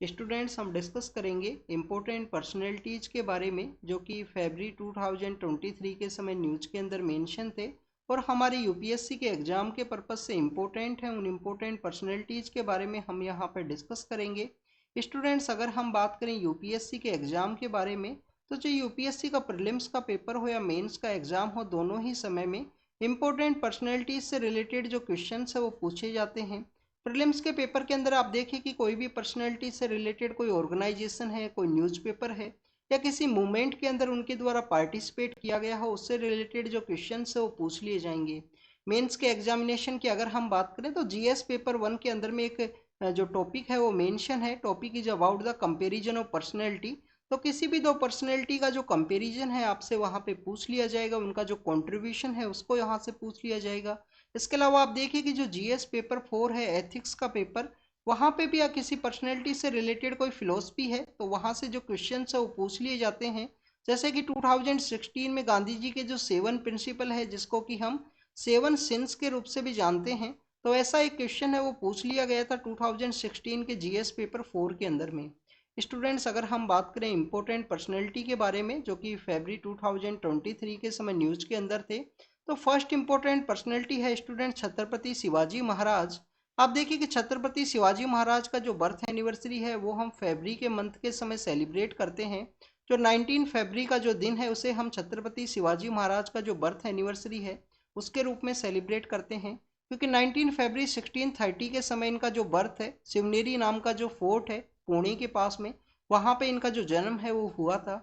Students हम discuss करेंगे important personalities के बारे में जो कि फरवरी 2023 के समय न्यूज़ के अंदर मेंशन थे और हमारे यूपीएससी के एग्ज़ाम के पर्पज़ से इम्पोर्टेंट हैं। उन इम्पोर्टेंट पर्सनैलिटीज़ के बारे में हम यहाँ पर डिस्कस करेंगे। स्टूडेंट्स अगर हम बात करें यूपीएससी के एग्ज़ाम के बारे में तो जो यूपीएससी का प्रीलिम्स का पेपर हो या मेंस का एग्ज़ाम हो, दोनों ही समय में इम्पोर्टेंट पर्सनैलिटीज़ से रिलेटेड जो क्वेश्चन है वो पूछे जाते हैं। प्रीलिम्स के पेपर के अंदर आप देखिए कि कोई भी पर्सनैलिटी से रिलेटेड कोई ऑर्गेनाइजेशन है, कोई न्यूज़पेपर है या किसी मूवमेंट के अंदर उनके द्वारा पार्टिसिपेट किया गया हो, उससे रिलेटेड जो क्वेश्चन है वो पूछ लिए जाएंगे। मेंस के एग्जामिनेशन की अगर हम बात करें तो जीएस पेपर 1 के अंदर में एक जो टॉपिक है वो मेंशन है। Topic is about the comparison of personality. तो किसी भी दो पर्सनैलिटी का जो कंपैरिजन है आपसे वहाँ पे पूछ लिया जाएगा, उनका जो कंट्रीब्यूशन है उसको यहाँ से पूछ लिया जाएगा। इसके अलावा आप देखिए कि जो जीएस पेपर 4 है एथिक्स का पेपर, वहाँ पे भी किसी पर्सनैलिटी से रिलेटेड कोई फिलोसफी है तो वहाँ से जो क्वेश्चन है वो पूछ लिए जाते हैं। जैसे कि 2016 में गांधी जी के जो 7 प्रिंसिपल है जिसको कि हम 7 सिंस के रूप से भी जानते हैं, तो ऐसा एक क्वेश्चन है वो पूछ लिया गया था 2016 के जीएस पेपर 4 के अंदर में। स्टूडेंट्स अगर हम बात करें इंपॉर्टेंट पर्सनैलिटी के बारे में जो कि फरवरी 2023 के समय न्यूज़ के अंदर थे, तो फर्स्ट इंपॉर्टेंट पर्सनैलिटी है स्टूडेंट छत्रपति शिवाजी महाराज। आप देखिए कि छत्रपति शिवाजी महाराज का जो बर्थ एनिवर्सरी है वो हम फरवरी के मंथ के समय सेलिब्रेट करते हैं। जो 19 फरवरी का जो दिन है उसे हम छत्रपति शिवाजी महाराज का जो बर्थ एनिवर्सरी है उसके रूप में सेलिब्रेट करते हैं, क्योंकि 19 फरवरी 1630 के समय इनका जो बर्थ है शिवनेरी नाम का जो फोर्ट है पुणे के पास में, वहाँ पे इनका जो जन्म है वो हुआ था।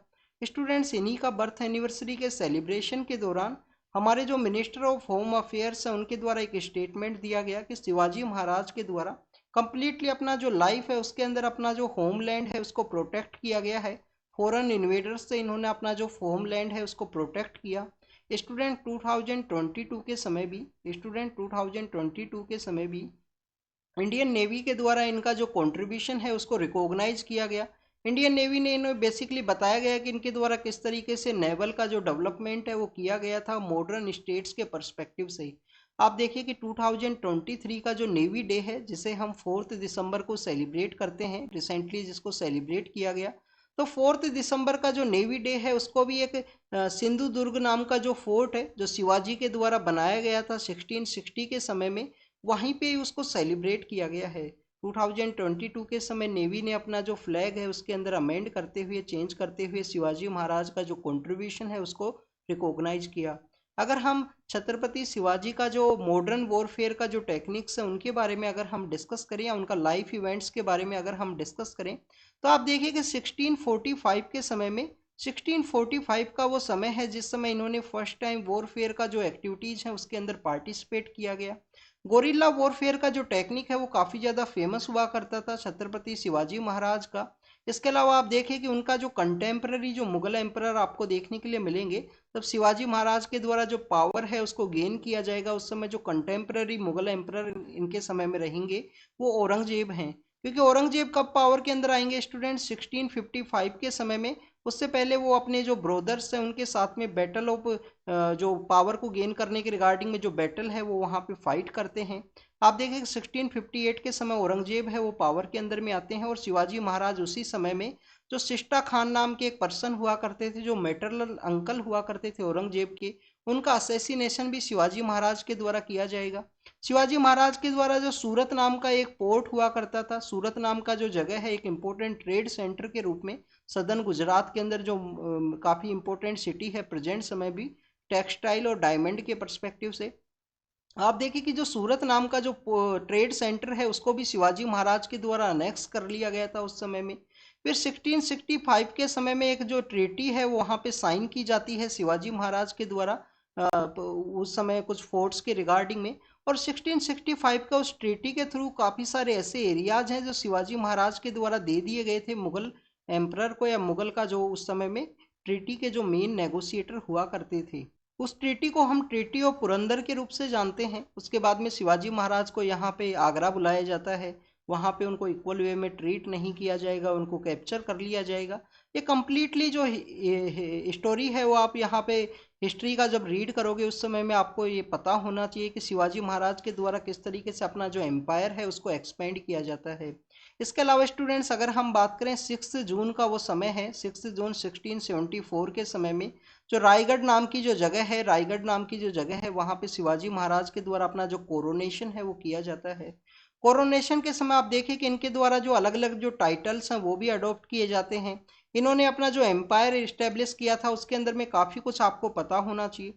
स्टूडेंट्स इन्हीं का बर्थ एनिवर्सरी के सेलिब्रेशन के दौरान हमारे जो मिनिस्टर ऑफ होम अफेयर्स है उनके द्वारा एक स्टेटमेंट दिया गया कि शिवाजी महाराज के द्वारा कंप्लीटली अपना जो लाइफ है उसके अंदर अपना जो होमलैंड है उसको प्रोटेक्ट किया गया है। फॉरेन इन्वेडर्स से इन्होंने अपना जो होमलैंड है उसको प्रोटेक्ट किया। स्टूडेंट 2022 के समय भी इंडियन नेवी के द्वारा इनका जो कंट्रीब्यूशन है उसको रिकॉग्नाइज किया गया। इंडियन नेवी ने इन्हें बेसिकली बताया गया कि इनके द्वारा किस तरीके से नेवल का जो डेवलपमेंट है वो किया गया था मॉडर्न स्टेट्स के पर्सपेक्टिव से ही। आप देखिए कि 2023 का जो नेवी डे है जिसे हम 4 दिसंबर को सेलिब्रेट करते हैं, रिसेंटली जिसको सेलिब्रेट किया गया, तो 4 दिसंबर का जो नेवी डे है उसको भी एक सिंधु दुर्ग नाम का जो फोर्ट है जो शिवाजी के द्वारा बनाया गया था 1660 के समय में, वहीं पे उसको सेलिब्रेट किया गया है। 2022 के समय नेवी ने अपना जो फ्लैग है उसके अंदर अमेंड करते हुए चेंज करते हुए शिवाजी महाराज का जो कंट्रीब्यूशन है उसको रिकॉग्नाइज किया। अगर हम छत्रपति शिवाजी का जो मॉडर्न वॉरफेयर का जो टेक्निक्स है उनके बारे में अगर हम डिस्कस करें या उनका लाइफ इवेंट्स के बारे में अगर हम डिस्कस करें, तो आप देखिए कि 1645 के समय में 1645 का वो समय है जिस समय इन्होंने फर्स्ट टाइम वॉरफेयर का जो एक्टिविटीज़ है उसके अंदर पार्टिसिपेट किया गया। गोरिल्ला वॉरफेयर का जो टेक्निक है वो काफ़ी ज़्यादा फेमस हुआ करता था छत्रपति शिवाजी महाराज का। इसके अलावा आप देखें कि उनका जो कंटेम्प्रेरी जो मुगल एम्परर आपको देखने के लिए मिलेंगे, तब शिवाजी महाराज के द्वारा जो पावर है उसको गेन किया जाएगा, उस समय जो कंटेम्प्रेरी मुगल एम्परर इनके समय में रहेंगे वो औरंगजेब हैं। क्योंकि औरंगजेब कब पावर के अंदर आएंगे स्टूडेंट? 1655 के समय में। उससे पहले वो अपने जो ब्रोदर्स हैं उनके साथ में बैटल ऑफ जो पावर को गेन करने के रिगार्डिंग में जो बैटल है वो वहाँ पे फाइट करते हैं। आप देखें 1658 के समय औरंगजेब है वो पावर के अंदर में आते हैं और शिवाजी महाराज उसी समय में जो शिष्टा खान नाम के एक पर्सन हुआ करते थे जो मेटरनल अंकल हुआ करते थे औरंगजेब के, उनका असैसिनेशन भी शिवाजी महाराज के द्वारा किया जाएगा। शिवाजी महाराज के द्वारा जो सूरत नाम का एक पोर्ट हुआ करता था, सूरत नाम का जो जगह है एक इम्पोर्टेंट ट्रेड सेंटर के रूप में सदर्न गुजरात के अंदर जो काफ़ी इंपॉर्टेंट सिटी है प्रेजेंट समय भी टेक्सटाइल और डायमंड के पर्सपेक्टिव से। आप देखिए कि जो सूरत नाम का जो ट्रेड सेंटर है उसको भी शिवाजी महाराज के द्वारा अनेक्स कर लिया गया था उस समय में। फिर 1665 के समय में एक जो ट्रीटी है वो वहाँ पे साइन की जाती है शिवाजी महाराज के द्वारा उस समय कुछ फोर्ट्स के रिगार्डिंग में। और 1665 का उस ट्रीटी के थ्रू काफ़ी सारे ऐसे एरियाज हैं जो शिवाजी महाराज के द्वारा दे दिए गए थे मुगल एम्परर को या मुगल का जो उस समय में ट्रीटी के जो मेन नेगोशिएटर हुआ करते थे। उस ट्रीटी को हम ट्रीटी ऑफ पुरंदर के रूप से जानते हैं। उसके बाद में शिवाजी महाराज को यहाँ पे आगरा बुलाया जाता है, वहाँ पे उनको इक्वल वे में ट्रीट नहीं किया जाएगा, उनको कैप्चर कर लिया जाएगा। ये कम्प्लीटली जो स्टोरी है वो आप यहाँ पे हिस्ट्री का जब रीड करोगे उस समय में आपको ये पता होना चाहिए कि शिवाजी महाराज के द्वारा किस तरीके से अपना जो एम्पायर है उसको एक्सपेंड किया जाता है। इसके अलावा स्टूडेंट्स अगर हम बात करें 6 जून का वो समय है, 6 जून 1674 के समय में जो रायगढ़ नाम की जो जगह है, रायगढ़ नाम की जो जगह है वहाँ पे शिवाजी महाराज के द्वारा अपना जो कोरोनेशन है वो किया जाता है। कोरोनेशन के समय आप देखें कि इनके द्वारा जो अलग अलग जो टाइटल्स हैं वो भी अडॉप्ट किए जाते हैं। इन्होंने अपना जो एम्पायर इस्टेब्लिश किया था उसके अंदर में काफ़ी कुछ आपको पता होना चाहिए।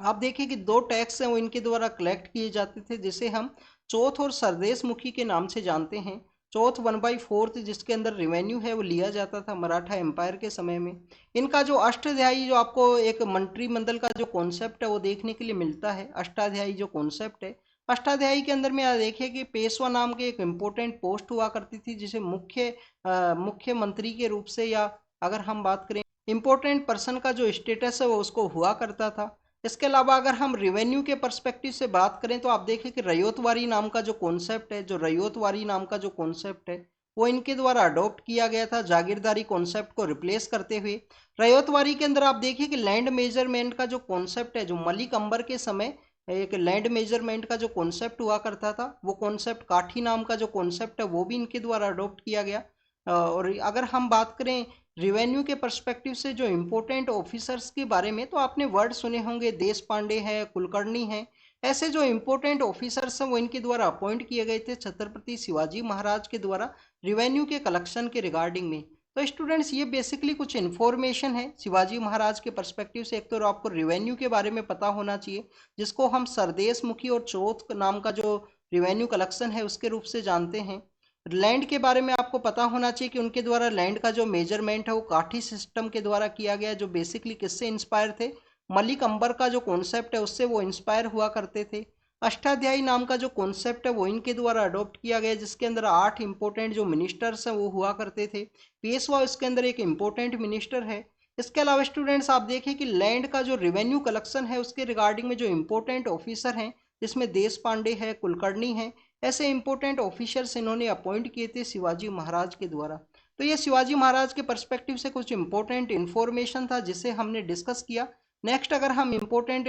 आप देखिए कि 2 टैक्स हैं वो इनके द्वारा कलेक्ट किए जाते थे, जिसे हम चौथ और सरदेश मुखी के नाम से जानते हैं। चौथ 1/4 जिसके अंदर रेवेन्यू है वो लिया जाता था मराठा एम्पायर के समय में। इनका जो अष्टाध्यायी जो आपको एक मंत्रिमंडल का जो कॉन्सेप्ट है वो देखने के लिए मिलता है, अष्टाध्यायी जो कॉन्सेप्ट है। अष्टाध्यायी के अंदर में देखिए कि पेशवा नाम के एक इम्पोर्टेंट पोस्ट हुआ करती थी, जिसे मुख्यमंत्री के रूप से, या अगर हम बात करें इम्पोर्टेंट पर्सन का जो स्टेटस है वो उसको हुआ करता था। इसके अलावा अगर हम रेवेन्यू के पर्सपेक्टिव से बात करें तो आप देखें कि रैयतवारी नाम का जो कॉन्सेप्ट है, जो रैयतवारी नाम का जो कॉन्सेप्ट है वो इनके द्वारा अडॉप्ट किया गया था, जागीरदारी कॉन्सेप्ट को रिप्लेस करते हुए। रैयतवारी के अंदर आप देखिए कि लैंड मेजरमेंट का जो कॉन्सेप्ट है, जो मलिक अंबर के समय एक लैंड मेजरमेंट का जो कॉन्सेप्ट हुआ करता था, वो कॉन्सेप्ट काठी नाम का जो कॉन्सेप्ट है वो भी इनके द्वारा अडॉप्ट किया गया। और अगर हम बात करें रिवेन्यू के पर्सपेक्टिव से जो इम्पोर्टेंट ऑफिसर्स के बारे में, तो आपने वर्ड सुने होंगे, देश पांडे है, कुलकर्णी है। ऐसे जो इम्पोर्टेंट ऑफिसर्स हैं वो इनके द्वारा अपॉइंट किए गए थे छत्रपति शिवाजी महाराज के द्वारा रिवेन्यू के कलेक्शन के रिगार्डिंग में। तो स्टूडेंट्स ये बेसिकली कुछ इन्फॉर्मेशन है शिवाजी महाराज के पर्सपेक्टिव से। एक तो आपको रिवेन्यू के बारे में पता होना चाहिए, जिसको हम सरदेश मुखी और चौथ नाम का जो रिवेन्यू कलेक्शन है उसके रूप से जानते हैं। लैंड के बारे में आपको पता होना चाहिए कि उनके द्वारा लैंड का जो मेजरमेंट है वो काठी सिस्टम के द्वारा किया गया, जो बेसिकली किससे इंस्पायर थे, मलिक अंबर का जो कॉन्सेप्ट है उससे वो इंस्पायर हुआ करते थे। अष्टाध्यायी नाम का जो कॉन्सेप्ट है वो इनके द्वारा अडॉप्ट किया गया, जिसके अंदर 8 इंपॉर्टेंट जो मिनिस्टर्स हैं वो हुआ करते थे। पेशवा इसके अंदर एक इंपॉर्टेंट मिनिस्टर है। इसके अलावा स्टूडेंट्स आप देखें कि लैंड का जो रेवेन्यू कलेक्शन है उसके रिगार्डिंग में जो इंपॉर्टेंट ऑफिसर हैं, जिसमें देश पांडे है, कुलकर्णी है, ऐसे इंपॉर्टेंट ऑफिसर्स इन्होंने अपॉइंट किए थे शिवाजी महाराज के द्वारा। तो ये शिवाजी महाराज के पर्सपेक्टिव से कुछ इंपॉर्टेंट इन्फॉर्मेशन था जिसे हमने डिस्कस किया। नेक्स्ट अगर हम इंपॉर्टेंट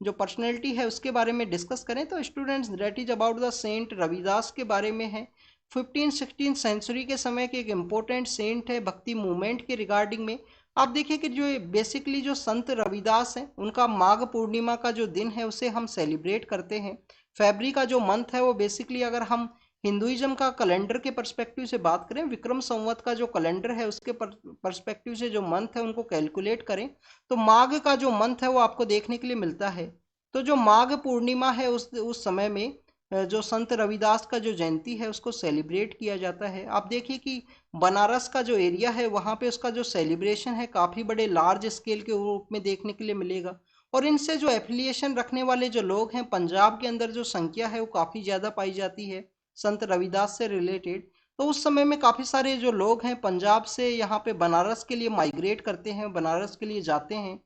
जो पर्सनैलिटी है उसके बारे में डिस्कस करें तो students that is about the saint Ravidas के बारे में है। 15-16 सेंचुरी के समय के एक इम्पोर्टेंट सेंट है भक्ति मूवमेंट के रिगार्डिंग में। आप देखिए कि जो बेसिकली जो संत रविदास हैं उनका माघ पूर्णिमा का जो दिन है उसे हम सेलिब्रेट करते हैं। फेब्रुअरी का जो मंथ है वो बेसिकली अगर हम हिंदुइज्म का कैलेंडर के पर्सपेक्टिव से बात करें, विक्रम संवत का जो कैलेंडर है उसके पर्सपेक्टिव से जो मंथ है उनको कैलकुलेट करें, तो माघ का जो मंथ है वो आपको देखने के लिए मिलता है। तो जो माघ पूर्णिमा है उस समय में जो संत रविदास का जो जयंती है उसको सेलिब्रेट किया जाता है। आप देखिए कि बनारस का जो एरिया है वहाँ पे उसका जो सेलिब्रेशन है काफ़ी बड़े लार्ज स्केल के रूप में देखने के लिए मिलेगा। और इनसे जो एफिलिएशन रखने वाले जो लोग हैं, पंजाब के अंदर जो संख्या है वो काफ़ी ज़्यादा पाई जाती है संत रविदास से रिलेटेड। तो उस समय में काफ़ी सारे जो लोग हैं पंजाब से यहाँ पे बनारस के लिए माइग्रेट करते हैं, बनारस के लिए जाते हैं।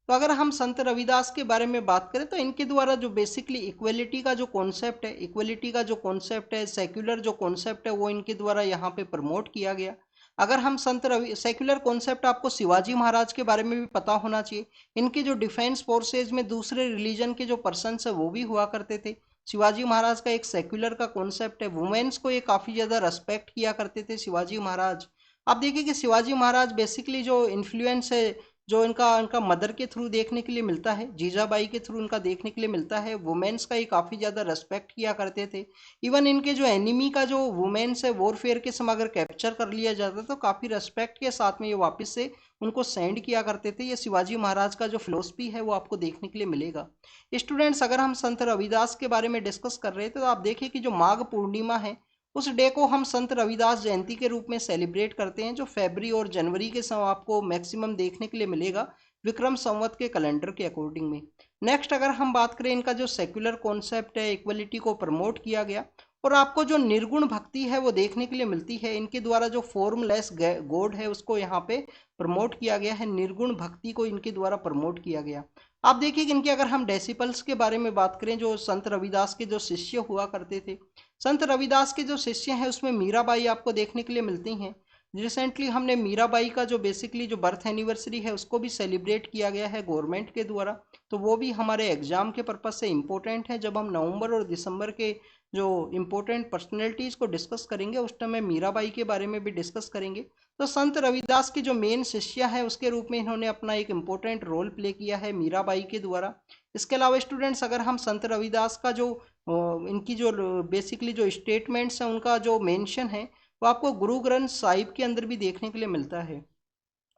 तो अगर हम संत रविदास के बारे में बात करें तो इनके द्वारा जो बेसिकली इक्वलिटी का जो कॉन्सेप्ट है, इक्वलिटी का जो कॉन्सेप्ट है, सेक्युलर जो कॉन्सेप्ट है वो इनके द्वारा यहाँ पे प्रमोट किया गया। अगर हम संत रवि सेक्युलर कॉन्सेप्ट, आपको शिवाजी महाराज के बारे में भी पता होना चाहिए। इनके जो डिफेंस फोर्सेज में दूसरे रिलीजन के जो पर्सनस है वो भी हुआ करते थे। शिवाजी महाराज का एक सेक्युलर का कॉन्सेप्ट है। वुमेन्स को ये काफ़ी ज़्यादा रेस्पेक्ट किया करते थे शिवाजी महाराज। आप देखिए कि शिवाजी महाराज बेसिकली जो इन्फ्लुएंस है जो इनका इनका मदर के थ्रू देखने के लिए मिलता है, जीजाबाई के थ्रू इनका देखने के लिए मिलता है। वुमेन्स का ये काफ़ी ज़्यादा रेस्पेक्ट किया करते थे। इवन इनके जो एनिमी का जो वुमेन्स है वॉरफेयर के समय अगर कैप्चर कर लिया जाता तो काफ़ी रेस्पेक्ट के साथ में ये वापस से उनको सेंड किया करते थे। ये शिवाजी महाराज का जो फिलोसफी है वो आपको देखने के लिए मिलेगा। स्टूडेंट्स अगर हम संत रविदास के बारे में डिस्कस कर रहे थे तो आप देखिए कि जो माघ पूर्णिमा है उस डे को हम संत रविदास जयंती के रूप में सेलिब्रेट करते हैं, जो फरवरी और जनवरी के समय आपको मैक्सिमम देखने के लिए मिलेगा विक्रम संवत के कैलेंडर के अकॉर्डिंग में। नेक्स्ट अगर हम बात करें, इनका जो सेक्युलर कॉन्सेप्ट है, इक्वलिटी को प्रमोट किया गया। और आपको जो निर्गुण भक्ति है वो देखने के लिए मिलती है। इनके द्वारा जो फॉर्मलेस गॉड है उसको यहाँ पे प्रमोट किया गया है, निर्गुण भक्ति को इनके द्वारा प्रमोट किया गया। आप देखिए कि इनके अगर हम डेसिपल्स के बारे में बात करें, जो संत रविदास के जो शिष्य हुआ करते थे, संत रविदास के जो शिष्य हैं उसमें मीराबाई आपको देखने के लिए मिलती हैं। रिसेंटली हमने मीराबाई का जो बेसिकली जो बर्थ एनिवर्सरी है उसको भी सेलिब्रेट किया गया है गवर्नमेंट के द्वारा। तो वो भी हमारे एग्जाम के पर्पज से इम्पोर्टेंट है। जब हम नवंबर और दिसंबर के जो इम्पोर्टेंट पर्सनैलिटीज़ को डिस्कस करेंगे उस टाइम में मीराबाई के बारे में भी डिस्कस करेंगे। तो संत रविदास की जो मेन शिष्या है उसके रूप में इन्होंने अपना एक इम्पोर्टेंट रोल प्ले किया है मीराबाई के द्वारा। इसके अलावा स्टूडेंट्स अगर हम संत रविदास का जो इनकी जो बेसिकली जो स्टेटमेंट्स हैं उनका जो मेंशन है वो आपको गुरु ग्रंथ साहिब के अंदर भी देखने के लिए मिलता है।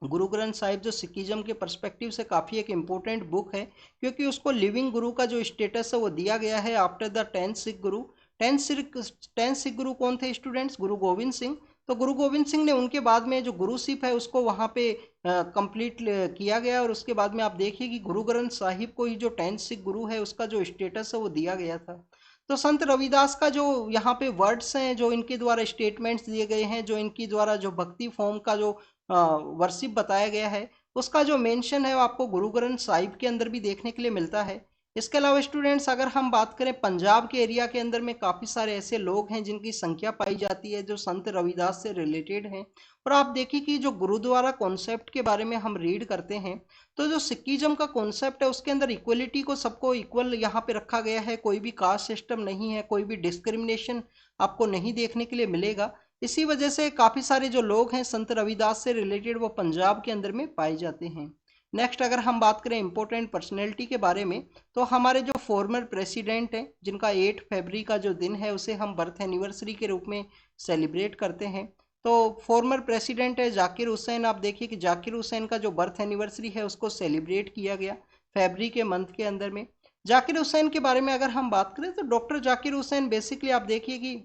गुरु ग्रंथ साहिब जो सिखिज्म के पर्सपेक्टिव से काफ़ी एक इम्पोर्टेंट बुक है, क्योंकि उसको लिविंग गुरु का जो स्टेटस है वो दिया गया है after the 10th Sikh Guru. 10th Sikh गुरु कौन थे स्टूडेंट्स? गुरु गोविंद सिंह। तो गुरु गोविंद सिंह ने उनके बाद में जो गुरुशिप है उसको वहाँ पे कंप्लीट किया गया, और उसके बाद में आप देखिए कि गुरु ग्रंथ साहिब को ही जो 10th सिख गुरु है उसका जो स्टेटस है वो दिया गया था। तो संत रविदास का जो यहाँ पे वर्ड्स हैं, जो इनके द्वारा स्टेटमेंट्स दिए गए हैं, जो इनकी द्वारा जो भक्ति फॉर्म का जो वर्शिप बताया गया है उसका जो मेंशन है वो आपको गुरु ग्रंथ साहिब के अंदर भी देखने के लिए मिलता है। इसके अलावा स्टूडेंट्स अगर हम बात करें पंजाब के एरिया के अंदर में काफ़ी सारे ऐसे लोग हैं जिनकी संख्या पाई जाती है जो संत रविदास से रिलेटेड हैं। और आप देखिए कि जो गुरुद्वारा कॉन्सेप्ट के बारे में हम रीड करते हैं तो जो सिखिज्म का कॉन्सेप्ट है उसके अंदर इक्वलिटी को सबको इक्वल यहाँ पे रखा गया है, कोई भी कास्ट सिस्टम नहीं है, कोई भी डिस्क्रिमिनेशन आपको नहीं देखने के लिए मिलेगा। इसी वजह से काफ़ी सारे जो लोग हैं संत रविदास से रिलेटेड वो पंजाब के अंदर में पाए जाते हैं। नेक्स्ट अगर हम बात करें इंपॉर्टेंट पर्सनैलिटी के बारे में तो हमारे जो फॉर्मर प्रेसिडेंट हैं जिनका 8 फरवरी का जो दिन है उसे हम बर्थ एनिवर्सरी के रूप में सेलिब्रेट करते हैं। तो फॉर्मर प्रेसिडेंट है जाकिर हुसैन। आप देखिए कि जाकिर हुसैन का जो बर्थ एनिवर्सरी है उसको सेलिब्रेट किया गया फरवरी के मंथ के अंदर में। जाकिर हुसैन के बारे में अगर हम बात करें तो डॉक्टर जाकिर हुसैन बेसिकली आप देखिए कि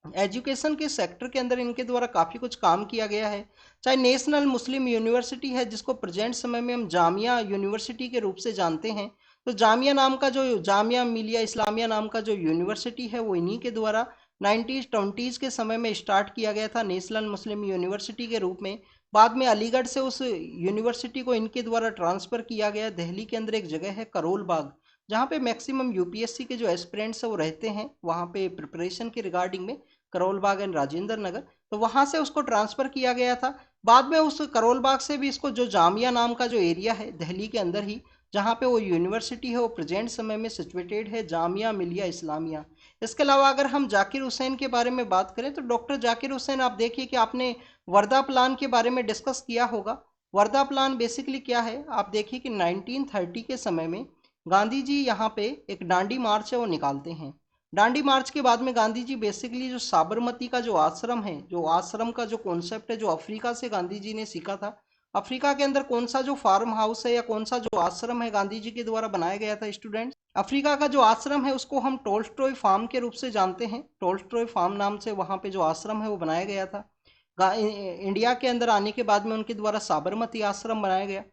एजुकेशन के सेक्टर के अंदर इनके द्वारा काफ़ी कुछ काम किया गया है। चाहे नेशनल मुस्लिम यूनिवर्सिटी है जिसको प्रेजेंट समय में हम जामिया यूनिवर्सिटी के रूप से जानते हैं, तो जामिया नाम का जो जामिया मिलिया इस्लामिया नाम का जो यूनिवर्सिटी है वो इन्हीं के द्वारा 1920s के समय में स्टार्ट किया गया था नेशनल मुस्लिम यूनिवर्सिटी के रूप में। बाद में अलीगढ़ से उस यूनिवर्सिटी को इनके द्वारा ट्रांसफ़र किया गया। दिल्ली के अंदर एक जगह है करोल बाग जहाँ पे मैक्सिमम यूपीएससी के जो एस्पिरेंट्स है वो रहते हैं, वहाँ पे प्रिपरेशन के रिगार्डिंग में करोल बाग एंड राजेंद्र नगर, तो वहाँ से उसको ट्रांसफ़र किया गया था। बाद में उस करोल बाग से भी इसको जो जामिया नाम का जो एरिया है दिल्ली के अंदर ही जहाँ पे वो यूनिवर्सिटी है वो प्रेजेंट समय में सिचुएटेड है, जामिया मिलिया इस्लामिया। इसके अलावा अगर हम जाकिर हुसैन के बारे में बात करें तो डॉक्टर जाकिर हुसैन आप देखिए कि आपने वर्धा प्लान के बारे में डिस्कस किया होगा। वर्धा प्लान बेसिकली क्या है, आप देखिए कि 1930 के समय में गांधी जी यहाँ पे एक डांडी मार्च है वो निकालते हैं। डांडी मार्च के बाद में गांधी जी बेसिकली जो साबरमती का जो आश्रम है, जो आश्रम का जो कॉन्सेप्ट है जो अफ्रीका से गांधी जी ने सीखा था, अफ्रीका के अंदर कौन सा जो फार्म हाउस है या कौन सा जो आश्रम है गांधी जी के द्वारा बनाया गया था स्टूडेंट्स? अफ्रीका का जो आश्रम है उसको हम टोल्स्टॉय फार्म के रूप से जानते हैं। टोल्स्टॉय फार्म नाम से वहाँ पे जो आश्रम है वो बनाया गया था। इंडिया के अंदर आने के बाद में उनके द्वारा साबरमती आश्रम बनाया गया।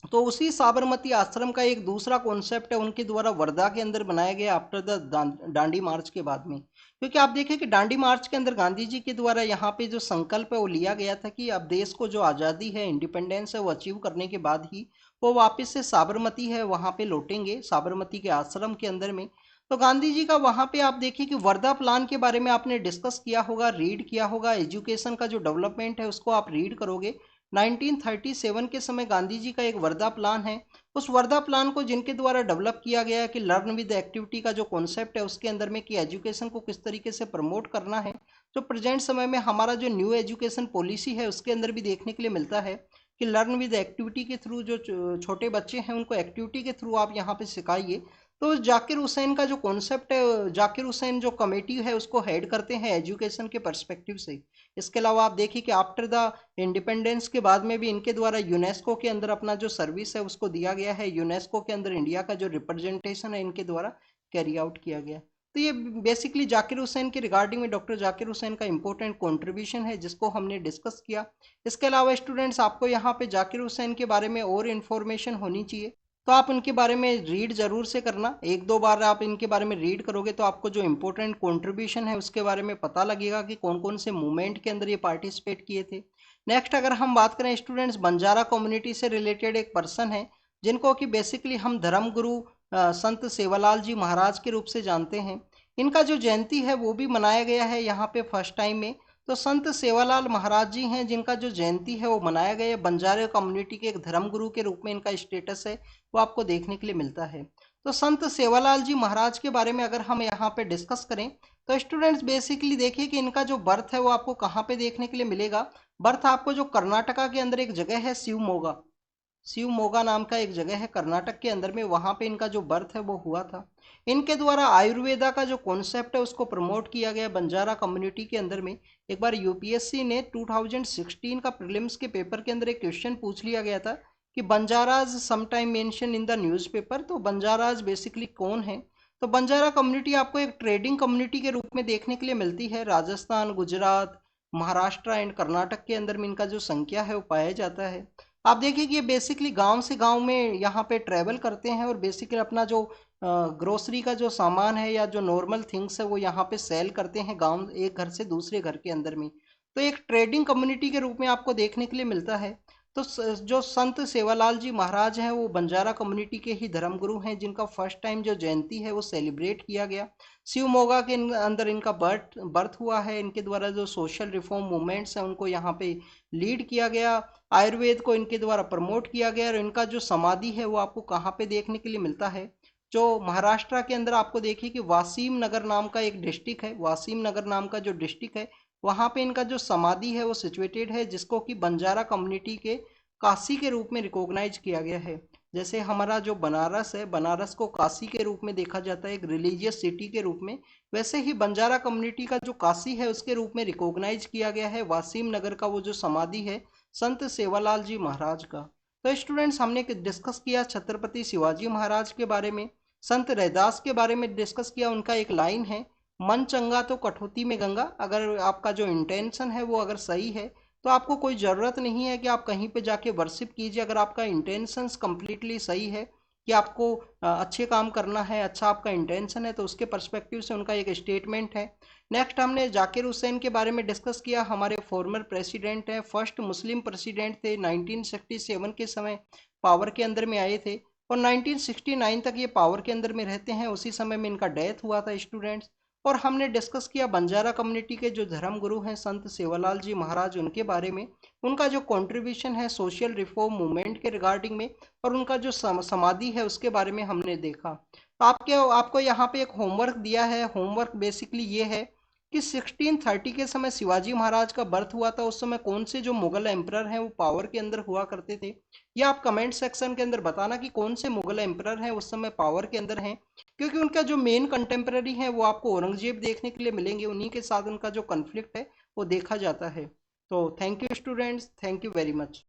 तो उसी साबरमती आश्रम का एक दूसरा कॉन्सेप्ट है उनके द्वारा वर्धा के अंदर बनाया गया आफ्टर द डांडी मार्च के बाद में। क्योंकि आप देखें कि डांडी मार्च के अंदर गांधी जी के द्वारा यहाँ पे जो संकल्प है वो लिया गया था कि अब देश को जो आज़ादी है, इंडिपेंडेंस है, वो अचीव करने के बाद ही वो वापस से साबरमती है वहाँ पे लौटेंगे, साबरमती के आश्रम के अंदर में। तो गांधी जी का वहाँ पे आप देखिए कि वर्धा प्लान के बारे में आपने डिस्कस किया होगा, रीड किया होगा। एजुकेशन का जो डेवलपमेंट है उसको आप रीड करोगे। 1937 के समय गांधी जी का एक वर्धा प्लान है। उस वर्धा प्लान को जिनके द्वारा डेवलप किया गया है कि लर्न विद एक्टिविटी का जो कॉन्सेप्ट है उसके अंदर में कि एजुकेशन को किस तरीके से प्रमोट करना है, जो प्रेजेंट समय में हमारा जो न्यू एजुकेशन पॉलिसी है उसके अंदर भी देखने के लिए मिलता है कि लर्न विद एक्टिविटी के थ्रू जो छोटे बच्चे हैं उनको एक्टिविटी के थ्रू आप यहाँ पे सिखाइए। तो जाकिर हुसैन का जो कॉन्सेप्ट है, जाकिर हुसैन जो कमेटी है उसको हेड करते हैं एजुकेशन के पर्सपेक्टिव से। इसके अलावा आप देखिए कि आफ्टर द इंडिपेंडेंस के बाद में भी इनके द्वारा यूनेस्को के अंदर अपना जो सर्विस है उसको दिया गया है। यूनेस्को के अंदर इंडिया का जो रिप्रेजेंटेशन है इनके द्वारा कैरी आउट किया गया। तो ये बेसिकली जाकिर हुसैन के रिगार्डिंग में डॉक्टर जाकिर हुसैन का इंपॉर्टेंट कंट्रीब्यूशन है जिसको हमने डिस्कस किया। इसके अलावा स्टूडेंट्स आपको यहाँ पे जाकिर हुसैन के बारे में और इन्फॉर्मेशन होनी चाहिए तो आप उनके बारे में रीड ज़रूर से करना। एक दो बार आप इनके बारे में रीड करोगे तो आपको जो इम्पोर्टेंट कंट्रीब्यूशन है उसके बारे में पता लगेगा कि कौन कौन से मूवमेंट के अंदर ये पार्टिसिपेट किए थे। नेक्स्ट अगर हम बात करें स्टूडेंट्स, बंजारा कम्युनिटी से रिलेटेड एक पर्सन है जिनको कि बेसिकली हम धर्मगुरु संत सेवालाल जी महाराज के रूप से जानते हैं। इनका जो जयंती है वो भी मनाया गया है यहाँ पे फर्स्ट टाइम में। तो संत सेवालाल महाराज जी हैं जिनका जो जयंती है वो मनाया गया है। बंजारा कम्युनिटी के एक धर्मगुरु के रूप में इनका स्टेटस है वो आपको देखने के लिए मिलता है। तो संत सेवालाल जी महाराज के बारे में अगर हम यहाँ पे डिस्कस करें, तो स्टूडेंट्स बेसिकली देखिए कि इनका जो बर्थ है वो आपको कहाँ पे देखने के लिए मिलेगा। बर्थ आपको जो कर्नाटका के अंदर एक जगह है शिवमोगा, शिवमोगा नाम का एक जगह है कर्नाटक के अंदर में, वहाँ पे इनका जो बर्थ है वो हुआ था। इनके द्वारा आयुर्वेदा का जो कॉन्सेप्ट है उसको प्रमोट किया गया बंजारा कम्युनिटी के अंदर में। एक बार यूपीएससी ने 2016 का प्रीलिम्स के पेपर के अंदर एक क्वेश्चन पूछ लिया गया था कि Banjaras sometime mention in the newspaper, तो बंजाराज बेसिकली कौन है। तो बंजारा कम्युनिटी आपको एक ट्रेडिंग कम्युनिटी के रूप में देखने के लिए मिलती है। राजस्थान, गुजरात, महाराष्ट्र एंड कर्नाटक के अंदर में इनका जो संख्या है वो पाया जाता है। आप देखिए कि ये बेसिकली गांव से गांव में यहाँ पे ट्रैवल करते हैं और बेसिकली अपना जो ग्रोसरी का जो सामान है या जो नॉर्मल थिंग्स है वो यहाँ पे सेल करते हैं गांव, एक घर से दूसरे घर के अंदर में। तो एक ट्रेडिंग कम्युनिटी के रूप में आपको देखने के लिए मिलता है। तो जो संत सेवालाल जी महाराज हैं वो बंजारा कम्युनिटी के ही धर्मगुरु हैं, जिनका फर्स्ट टाइम जो जयंती है वो सेलिब्रेट किया गया। शिवमोगा के अंदर इनका बर्थ बर्थ हुआ है। इनके द्वारा जो सोशल रिफॉर्म मूवमेंट्स हैं उनको यहाँ पे लीड किया गया। आयुर्वेद को इनके द्वारा प्रमोट किया गया। और इनका जो समाधि है वो आपको कहाँ पे देखने के लिए मिलता है, जो महाराष्ट्र के अंदर आपको देखिए कि वासीम नगर नाम का एक डिस्ट्रिक्ट है, वासीम नगर नाम का जो डिस्ट्रिक्ट है वहाँ पे इनका जो समाधि है वो सिचुएटेड है, जिसको कि बंजारा कम्युनिटी के काशी के रूप में रिकॉग्नाइज किया गया है। जैसे हमारा जो बनारस है, बनारस को काशी के रूप में देखा जाता है, एक रिलीजियस सिटी के रूप में, वैसे ही बंजारा कम्युनिटी का जो काशी है उसके रूप में रिकॉग्नाइज किया गया है वासीम नगर का वो जो समाधि है संत सेवालाल जी महाराज का। तो स्टूडेंट्स हमने डिस्कस किया छत्रपति शिवाजी महाराज के बारे में, संत रैदास के बारे में डिस्कस किया। उनका एक लाइन है, मन चंगा तो कठौती में गंगा। अगर आपका जो इंटेंशन है वो अगर सही है तो आपको कोई ज़रूरत नहीं है कि आप कहीं पे जाके वर्शिप कीजिए। अगर आपका इंटेंशंस कम्प्लीटली सही है कि आपको अच्छे काम करना है, अच्छा आपका इंटेंशन है, तो उसके पर्सपेक्टिव से उनका एक स्टेटमेंट है। नेक्स्ट हमने जाकिर हुसैन के बारे में डिस्कस किया। हमारे फॉर्मर प्रेसिडेंट हैं, फर्स्ट मुस्लिम प्रेसिडेंट थे, 1967 के समय पावर के अंदर में आए थे और 1969 तक ये पावर के अंदर में रहते हैं। उसी समय में इनका डेथ हुआ था स्टूडेंट्स। और हमने डिस्कस किया बंजारा कम्युनिटी के जो धर्म गुरु हैं संत सेवालाल जी महाराज, उनके बारे में, उनका जो कंट्रीब्यूशन है सोशल रिफॉर्म मूवमेंट के रिगार्डिंग में, और उनका जो समाधि है उसके बारे में हमने देखा। तो आपको यहाँ पे एक होमवर्क दिया है। होमवर्क बेसिकली ये है कि 1630 के समय शिवाजी महाराज का बर्थ हुआ था। उस समय कौन से जो मुगल एम्परर हैं वो पावर के अंदर हुआ करते थे, या आप कमेंट सेक्शन के अंदर बताना कि कौन से मुगल एम्परर हैं उस समय पावर के अंदर हैं। क्योंकि उनका जो मेन कंटेम्पररी है वो आपको औरंगजेब देखने के लिए मिलेंगे, उन्हीं के साथ उनका जो कन्फ्लिक्ट है वो देखा जाता है। तो thank you students, thank you very much.